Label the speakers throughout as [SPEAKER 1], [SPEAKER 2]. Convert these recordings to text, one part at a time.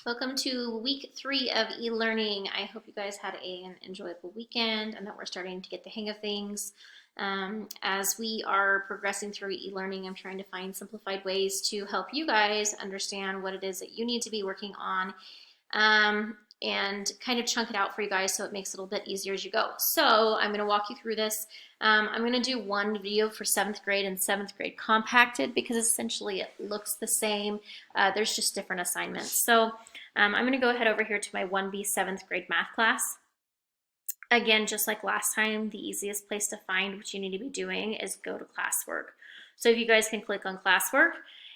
[SPEAKER 1] Welcome to week 3 of e-learning. I hope you guys had an enjoyable weekend and that we're starting to get the hang of things. As we are progressing through e-learning, I'm trying to find simplified ways to help you guys understand what it is that you need to be working on and kind of chunk it out for you guys so it makes it a little bit easier as you go. So I'm going to walk you through this. I'm going to do one video for 7th grade and 7th grade compacted because essentially it looks the same. There's just different assignments. So I'm going to go ahead over here to my 1B 7th grade math class. Again, just like last time, the easiest place to find what you need to be doing is go to classwork. So if you guys can click on classwork,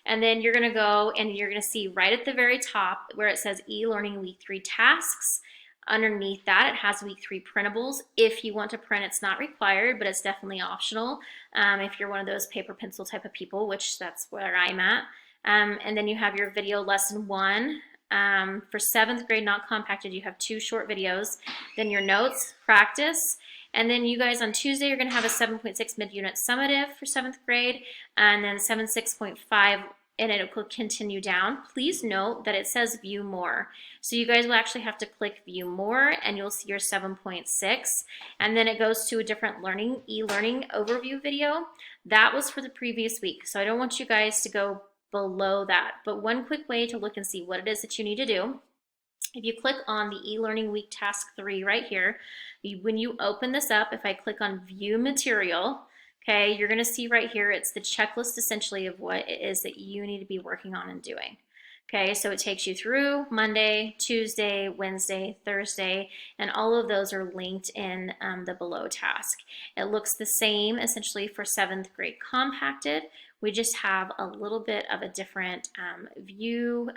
[SPEAKER 1] and then you're going to go and you're going to see right at the very top where it says e-learning week 3 tasks. Underneath that, it has week 3 printables. If you want to print, it's not required, but it's definitely optional if you're one of those paper pencil type of people, which that's where I'm at. And then you have your video lesson 1. For 7th grade not compacted, you have 2 short videos. Then your notes, practice, and then you guys on Tuesday you're going to have a 7.6 mid-unit summative for 7th grade, and then 7.6.5, and it will continue down. Please note that it says view more. So you guys will actually have to click view more and you'll see your 7.6, and then it goes to a different e-learning overview video. That was for the previous week, so I don't want you guys to go below that. But one quick way to look and see what it is that you need to do, if you click on the e-learning week task 3 right here, when you open this up, if I click on view material, okay, you're going to see right here, it's the checklist essentially of what it is that you need to be working on and doing. Okay, so it takes you through Monday, Tuesday, Wednesday, Thursday, and all of those are linked in the below task. It looks the same essentially for 7th grade compacted. We just have a little bit of a different view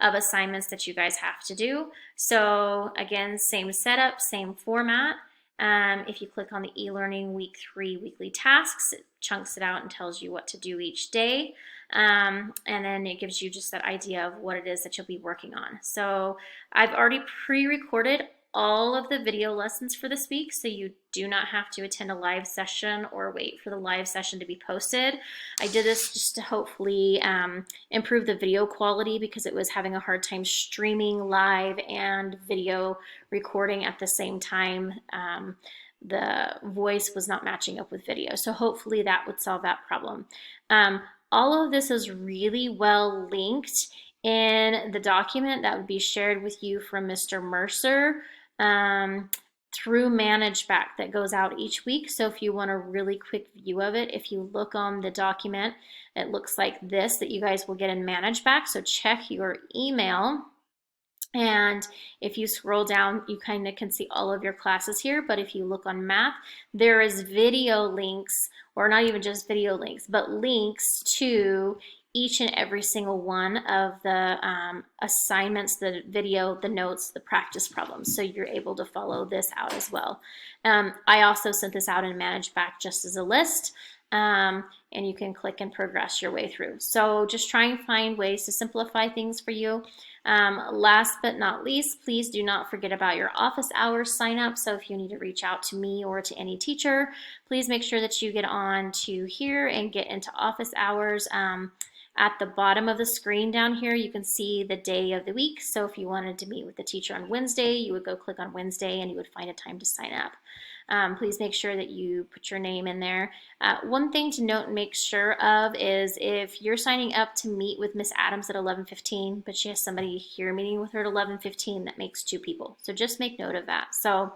[SPEAKER 1] of assignments that you guys have to do. So again, same setup, same format. If you click on the e-learning week 3 weekly tasks, it chunks it out and tells you what to do each day. And then it gives you just that idea of what it is that you'll be working on. So I've already pre-recorded all of the video lessons for this week, so you do not have to attend a live session or wait for the live session to be posted. I did this just to hopefully improve the video quality because it was having a hard time streaming live and video recording at the same time. The voice was not matching up with video, so hopefully that would solve that problem. All of this is really well linked in the document that would be shared with you from Mr. Mercer through ManageBack that goes out each week. So if you want a really quick view of it, if you look on the document, it looks like this that you guys will get in ManageBack. So check your email. And if you scroll down, you kind of can see all of your classes here. But if you look on math, there is video links, or not even just video links, but links to each and every single one of the assignments, the video, the notes, the practice problems. So you're able to follow this out as well. I also sent this out in ManageBack just as a list. And you can click and progress your way through. So just try and find ways to simplify things for you. Last but not least, please do not forget about your office hours sign up. So if you need to reach out to me or to any teacher, please make sure that you get on to here and get into office hours. At the bottom of the screen down here, you can see the day of the week. So if you wanted to meet with the teacher on Wednesday, you would go click on Wednesday and you would find a time to sign up. Please make sure that you put your name in there. One thing to note and make sure of is if you're signing up to meet with Miss Adams at 11:15, but she has somebody here meeting with her at 11:15, that makes 2 people. So just make note of that. So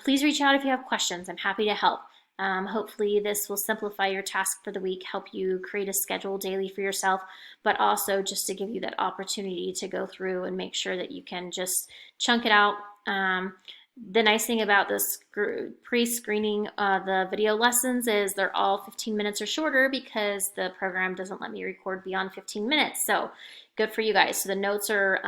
[SPEAKER 1] please reach out if you have questions. I'm happy to help. Hopefully this will simplify your task for the week, help you create a schedule daily for yourself, but also just to give you that opportunity to go through and make sure that you can just chunk it out. The nice thing about this pre-screening the video lessons is they're all 15 minutes or shorter because the program doesn't let me record beyond 15 minutes. So good for you guys. So the notes are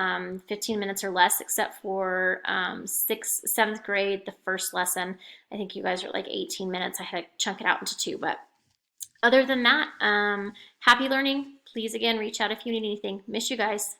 [SPEAKER 1] 15 minutes or less, except for 7th grade, the first lesson. I think you guys are like 18 minutes. I had to chunk it out into 2. But other than that, happy learning. Please, again, reach out if you need anything. Miss you guys.